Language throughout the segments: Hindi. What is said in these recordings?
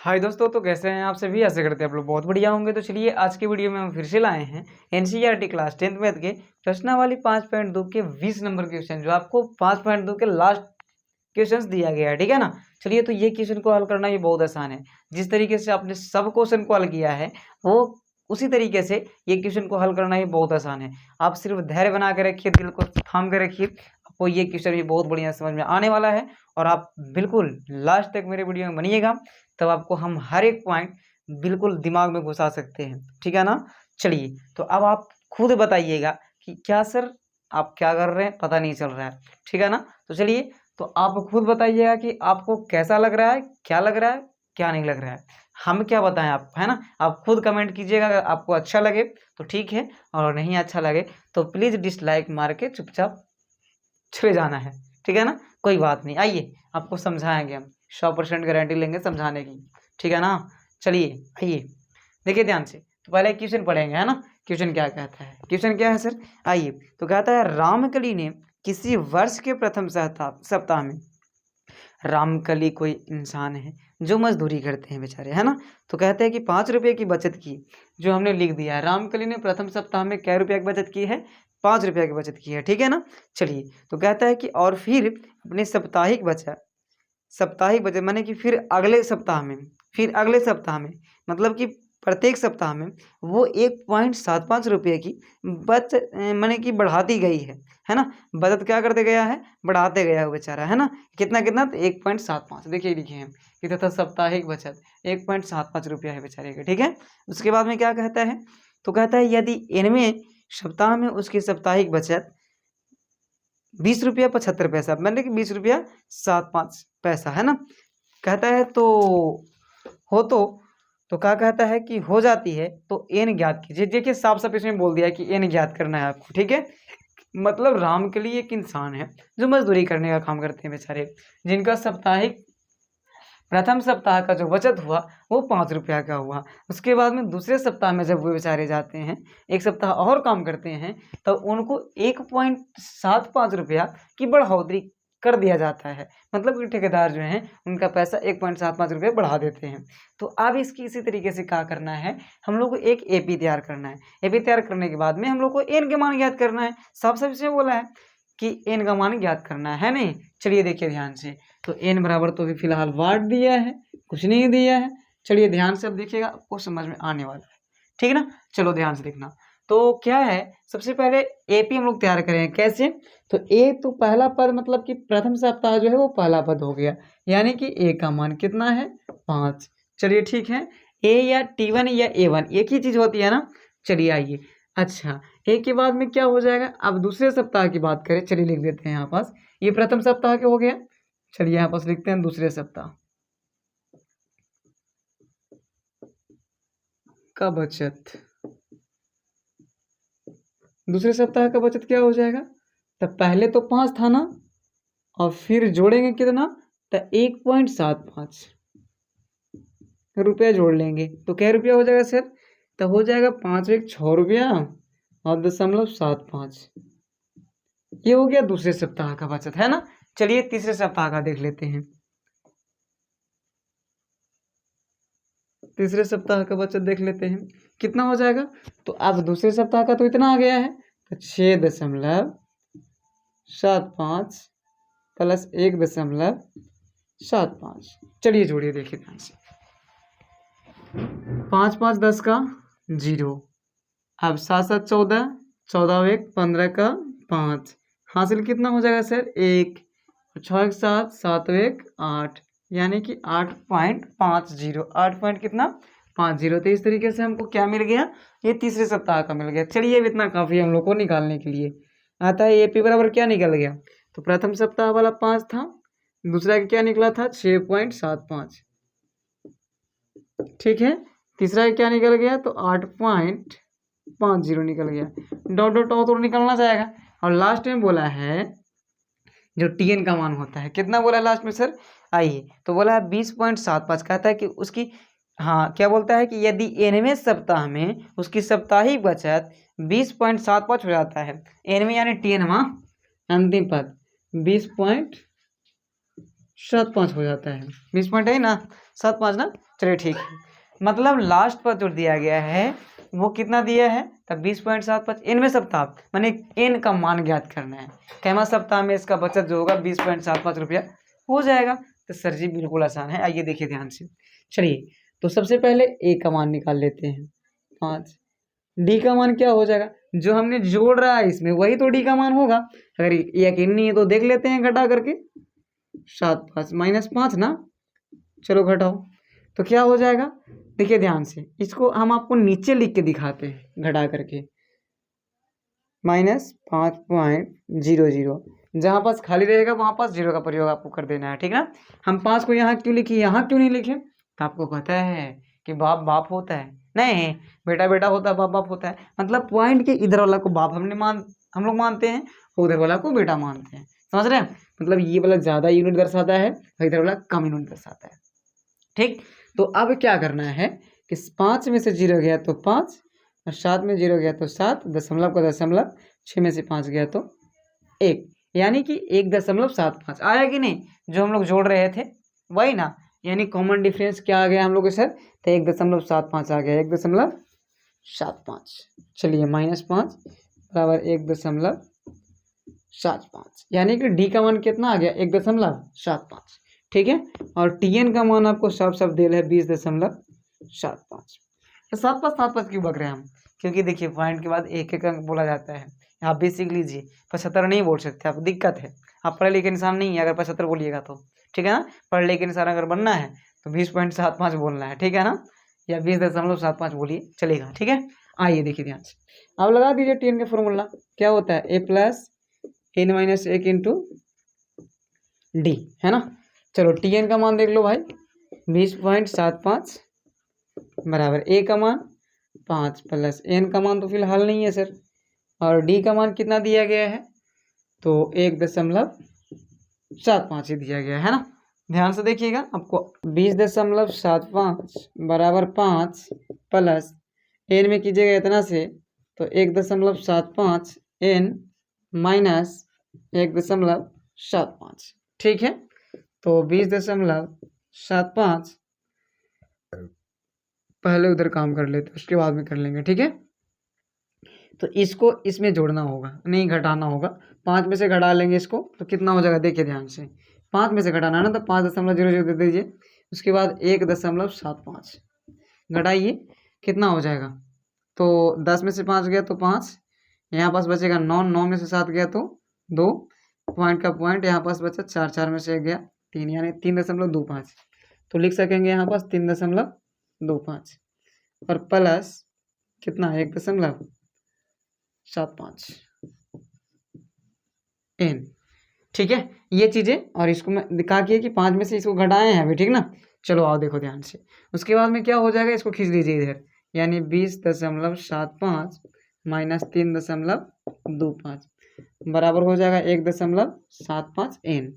हाय दोस्तों, तो कैसे हैं आप सभी। आशा करते हैं आप लोग बहुत बढ़िया होंगे। तो चलिए आज की वीडियो में हम फिर से लाए हैं एनसीईआरटी क्लास 10th मैथ के प्रश्नावली 5.2 के 20 नंबर क्वेश्चन, जो आपको 5.2 के लास्ट क्वेश्चंस दिया गया है। ठीक है ना। चलिए, तो ये क्वेश्चन को हल करना ये बहुत आसान है। जिस तरीके से आपने सब क्वेश्चन को हल किया है वो उसी तरीके से ये क्वेश्चन को हल करना ही बहुत आसान है। आप सिर्फ धैर्य बना के रखिए, दिल को थाम के रखिए, आपको ये क्वेश्चन भी बहुत बढ़िया समझ में आने वाला है। और आप बिल्कुल लास्ट तक मेरे वीडियो में बनिएगा, तब आपको हम हर एक पॉइंट बिल्कुल दिमाग में घुसा सकते हैं। ठीक है ना। चलिए, तो अब आप खुद बताइएगा कि क्या सर आप क्या कर रहे हैं, पता नहीं चल रहा है। ठीक है ना। तो चलिए, तो आप खुद बताइएगा कि आपको कैसा लग रहा है, क्या लग रहा है, क्या नहीं लग रहा है। हम क्या बताएं आपको, है ना। आप खुद कमेंट कीजिएगा। अगर आपको अच्छा लगे तो ठीक है, और नहीं अच्छा लगे तो प्लीज़ डिसलाइक मार के चुपचाप चले जाना है। ठीक है ना। कोई बात नहीं, आइए आपको समझाएंगे हम। 100% गारंटी लेंगे समझाने की। ठीक है ना। चलिए आइए, देखिए ध्यान से। तो पहले क्वेश्चन पढ़ेंगे, है ना। क्वेश्चन क्या कहता है, क्वेश्चन क्या है सर। आइए, तो कहता है रामकली ने किसी वर्ष के प्रथम सप्ताह में, रामकली कोई इंसान है जो मजदूरी करते हैं बेचारे, है ना। तो कहते हैं कि 5 रुपये की बचत की, जो हमने लिख दिया है। रामकली ने प्रथम सप्ताह में क्या रुपया की बचत की है, 5 रुपया की बचत की है। ठीक है ना। चलिए, तो कहता है कि और फिर अपने साप्ताहिक बचत माने कि फिर अगले सप्ताह में मतलब कि प्रत्येक सप्ताह में वो 1.75 रुपये की बचत माने कि बढ़ाती गई है ना। बचत क्या करते गया है, बढ़ाते गया है वो बेचारा, है ना। कितना कितना, तो 1.75। देखिए लिखे हैं कि तथा साप्ताहिक बचत 1.75 रुपया है बेचारे का। ठीक है। उसके बाद में क्या कहता है, तो कहता है यदि इनमें सप्ताह में उसकी साप्ताहिक बचत 20 रुपया 75 पैसा, मतलब कि 20 रुपया 75 पैसा, है ना। कहता है तो हो तो क्या कहता है कि हो जाती है तो एन ज्ञात कीजिए। देखिए साफ साफ इसमें बोल दिया है कि एन ज्ञात करना है आपको। ठीक है। मतलब राम के लिए एक इंसान है जो मजदूरी करने का काम करते हैं बेचारे, जिनका साप्ताहिक प्रथम सप्ताह का जो बचत हुआ वो 5 रुपया का हुआ। उसके बाद में दूसरे सप्ताह में जब वो बेचारे जाते हैं, एक सप्ताह और काम करते हैं, तो उनको 1.75 रुपया की बढ़ोतरी कर दिया जाता है। मतलब कि ठेकेदार जो हैं उनका पैसा 1.75 रुपये बढ़ा देते हैं। तो अब इसकी इसी तरीके से क्या करना है, हम लोग को एक एपी तैयार करना है। एपी तैयार करने के बाद में हम लोग को एन के मान ज्ञात करना है। साफ साफ इसमें बोला है कि एन का मान ज्ञात करना है नहीं। चलिए देखिए ध्यान से, तो एन बराबर तो अभी फिलहाल वाट दिया है, कुछ नहीं दिया है। चलिए ध्यान से अब देखिएगा, आपको समझ में आने वाला है। ठीक है ना। चलो ध्यान से देखना। तो क्या है, सबसे पहले एपी हम लोग तैयार करें कैसे। तो ए तो पहला पद मतलब कि प्रथम सप्ताह जो है वो पहला पद हो गया, यानी कि ए का मान कितना है, 5। चलिए ठीक है। ए या T1 या A1 एक ही चीज होती है ना। चलिए आइए, अच्छा ए के बाद में क्या हो जाएगा। अब दूसरे सप्ताह की बात करें, चलिए लिख देते हैं यहाँ पास। ये प्रथम सप्ताह के हो गया। चलिए यहाँ पास लिखते हैं दूसरे सप्ताह का बचत। दूसरे सप्ताह का बचत क्या हो जाएगा, तो पहले तो 5 था ना, और फिर जोड़ेंगे कितना, तो 1.75 रुपया जोड़ लेंगे तो क्या रुपया हो जाएगा सर, तो हो जाएगा 5 एक 6 रुपया और 0.75। ये हो गया दूसरे सप्ताह का बचत, है ना। चलिए तीसरे सप्ताह का देख लेते हैं। तीसरे सप्ताह का बचत देख लेते हैं कितना हो जाएगा। तो अब दूसरे सप्ताह का तो इतना आ गया है, तो 6.75 प्लस 1.75। चलिए जोड़िए, देखिए ध्यान से। 5 5 10 का 0, अब 7 7 14, 14 एक 15 का 5, हासिल कितना हो जाएगा सर 1, 6 एक 7, 7 एक 8, यानी कि 8.50। 8 पॉइंट कितना 50। तो इस तरीके से हमको क्या मिल गया, ये तीसरे सप्ताह का मिल गया। चलिए अब इतना काफ़ी हम लोग को निकालने के लिए आता है। एपी बराबर क्या निकल गया, तो प्रथम सप्ताह वाला 5 था, दूसरा क्या निकला था 6.75। ठीक है। तीसरा क्या निकल गया, तो 8.50 निकल गया। डॉट डॉट और निकलना जाएगा। और लास्ट में बोला है जो टीएन का मान होता है, कितना बोला है लास्ट में सर। आइए, तो बोला है 20.75। कहता है कि उसकी, हाँ क्या बोलता है कि यदि एनवें सप्ताह में उसकी साप्ताहिक बचत 20.75 हो जाता है। एनवें यानी टीएन अंतिम पद 7.5 हो जाता है। 20 पॉइंट है ना, 7.5 ना, चलिए ठीक है। मतलब लास्ट पर जो दिया गया है वो कितना दिया है, तब 20.75 इनमें सप्ताह माने एन का मान ज्ञात करना है। कैमा सप्ताह में इसका बचत जो होगा 20.75 रुपया हो जाएगा। तो सर जी बिल्कुल आसान है, आइए देखिए ध्यान से। चलिए तो सबसे पहले ए का मान निकाल लेते हैं 5। डी का मान क्या हो जाएगा, जो हमने जोड़ रहा है इसमें वही तो डी का मान होगा। अगर यकीन नहीं है तो देख लेते हैं घटा करके। 7.5 -5 ना, चलो घटाओ तो क्या हो जाएगा। देखिए ध्यान से, इसको हम आपको नीचे लिख के दिखाते हैं घटा करके। -5.00, जहाँ पास खाली रहेगा वहाँ पास जीरो का प्रयोग आपको कर देना है, ठीक ना। हम 5 को यहाँ क्यों लिखे, यहाँ क्यों नहीं लिखे, तो आपको पता है कि बाप बाप होता है, नहीं बेटा बेटा होता है, बाप बाप होता है। मतलब पॉइंट के इधर वाला को बाप हम लोग मानते हैं, उधर वाला को बेटा मानते हैं, समझ रहे हैं। मतलब ये वाला ज़्यादा यूनिट दर्शाता है और इधर वाला कम यूनिट दर्शाता है, ठीक। तो अब क्या करना है कि 5 में से 0 गया तो 5, और 7 में 0 गया तो 7, दशमलव का दशमलव, 6 में से 5 गया तो 1, यानी कि 1.75 आया कि नहीं, जो हम लोग जोड़ रहे थे वही ना। यानी कॉमन डिफरेंस क्या आ गया हम लोग के सर, तो 1.75 आ गया, 1.75। चलिए -5 बराबर 1.75, यानी कि डी का मान कितना आ गया, 1.75, ठीक है। और टी एन का मान आपको साफ साफ दे रहा है 20.75। 7.5 क्यों बक रहे हैं हम, क्योंकि देखिए पॉइंट के बाद एक एक अंक बोला जाता है। आप भी सीख लीजिए, 75 नहीं बोल सकते, आपको दिक्कत है, आप पढ़े लिखे इंसान नहीं है अगर 75 बोलिएगा तो, ठीक है ना। पढ़े लिखे इंसान अगर बनना है तो 20.75 बोलना है, ठीक है ना, या 20.75 बोलिए चलेगा, ठीक है। आइए देखिए ध्यान से, अब लगा दीजिए टी एन का फॉर्मूला क्या होता है, a+n-1 इंटू डी, है ना। चलो टी एन का मान देख लो भाई, 20.75 बराबर ए का मान 5 प्लस एन का मान तो फिलहाल नहीं है सर, और डी का मान कितना दिया गया है, तो 1.75 ही दिया गया है ना। ध्यान से देखिएगा, आपको 20.75 बराबर 5 प्लस एन में कीजिएगा इतना से, तो 1.75 एन माइनस 1.75, ठीक है। तो 20.75 पहले उधर काम कर लेते, उसके बाद में कर लेंगे, ठीक है। तो इसको इसमें जोड़ना होगा, नहीं घटाना होगा। 5 में से घटा लेंगे इसको तो कितना हो जाएगा, देखिए ध्यान से, 5 में से घटाना है ना, तो 5.00 दे दीजिए, उसके बाद 1.75 घटाइए, कितना हो जाएगा, तो 10 में से 5 गया तो 5, यहाँ पास बचेगा 9, 9 में से 7 गया तो 2, पॉइंट का पॉइंट यहाँ पास बचा 4, 4 में से 1 गया 3, यानी 3.25, तो लिख सकेंगे यहाँ पास 3.25 और प्लस कितना 1.75 एन, ठीक है। ये चीज़ें, और इसको मैं दिखा के कि 5 में से इसको घटाए हैं अभी, ठीक ना। चलो आओ देखो ध्यान से, उसके बाद में क्या हो जाएगा, इसको खींच लीजिए इधर, यानी 20.75 माइनस 3.25 बराबर हो जाएगा 1.75 एन।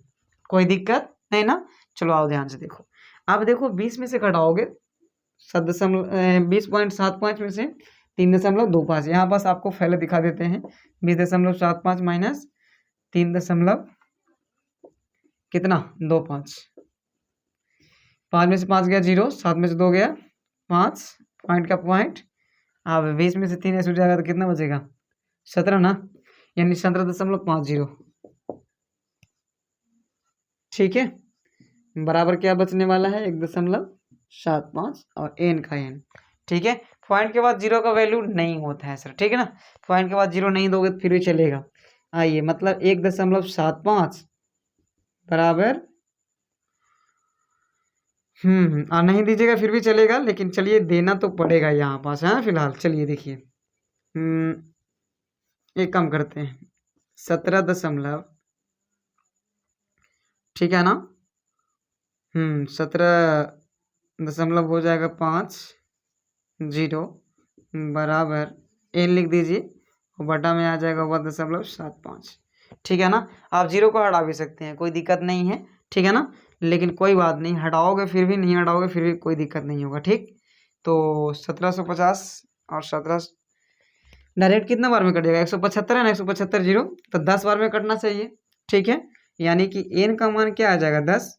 कोई दिक्कत नहीं ना। चलो आओ ध्यान से देखो, अब देखो 20 में से घटाओगे 20.75 में से 3.25, यहाँ पास आपको पहले दिखा देते हैं, 20.75 माइनस 3 कितना 25, 5 में से 5 गया 0, 7 में से 2 गया 5, पॉइंट का पॉइंट। अब 20 में से 3 ऐसे हो जाएगा तो कितना बचेगा 17 ना, यानी 17.50, ठीक है। बराबर क्या बचने वाला है 1.75 और एन का एन, ठीक है। पॉइंट के बाद 0 का वैल्यू नहीं होता है सर, ठीक है ना। पॉइंट के बाद 0 नहीं दोगे तो फिर भी चलेगा। आइए मतलब 1.75 बराबर नहीं दीजिएगा फिर भी चलेगा, लेकिन चलिए देना तो पड़ेगा यहाँ पास, है फिलहाल। चलिए देखिए, एक काम करते हैं 17 ठीक है ना, 17 हो जाएगा 50 बराबर एन लिख दीजिए, और बटा में आ जाएगा 1.75, ठीक है ना। आप 0 को हटा भी सकते हैं, कोई दिक्कत नहीं है, ठीक है ना। लेकिन कोई बात नहीं, हटाओगे फिर भी, नहीं हटाओगे फिर भी कोई दिक्कत नहीं होगा, ठीक। तो 1750 और 17 डायरेक्ट कितना बार में कट जाएगा, 175 है ना, 175 0 तो 10 बार में कटना चाहिए, ठीक है। यानी कि एन का मान क्या आ जाएगा 10,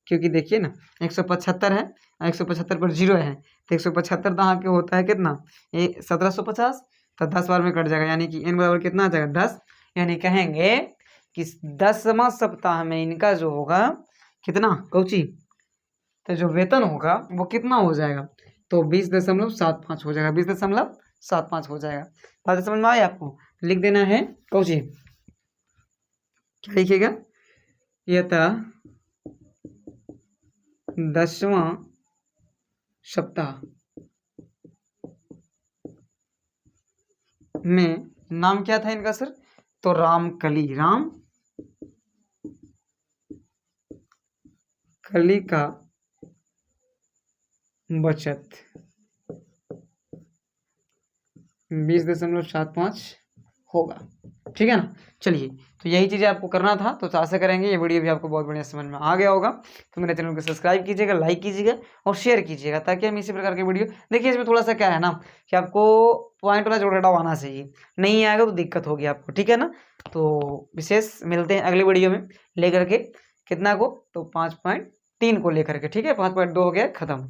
क्योंकि देखिए ना 175 है, 175 पर 0 है, तो 175 यहाँ के होता है कितना, ये 1750, तो 10 बार में कट जाएगा, यानी कि n बराबर कितना आ जाएगा 10। यानी कहेंगे कि 10वां सप्ताह में इनका जो होगा कितना कौची, तो जो वेतन होगा वो कितना हो जाएगा, तो 20.75 हो जाएगा, 20.75 हो जाएगा। बात समझ में आया आपको? लिख देना है कौची, क्या लिखिएगा, यथा 10वां सप्ताह में, नाम क्या था इनका सर, तो रामकली का बचत 20.75 होगा। ठीक है ना। चलिए, तो यही चीज़ें आपको करना था, तो आशा करेंगे ये वीडियो भी आपको बहुत बढ़िया समझ में आ गया होगा। तो मेरे चैनल को सब्सक्राइब कीजिएगा, लाइक कीजिएगा और शेयर कीजिएगा, ताकि हम इसी प्रकार के वीडियो देखिए। इसमें थोड़ा सा क्या है ना कि आपको पॉइंट वाला जोड़ घटाव आना चाहिए, नहीं आएगा तो दिक्कत होगी आपको। ठीक है ना। तो विशेष मिलते हैं अगले वीडियो में लेकर के कितना को, तो 5.3 को लेकर के। ठीक है, 5.2 हो गया खत्म।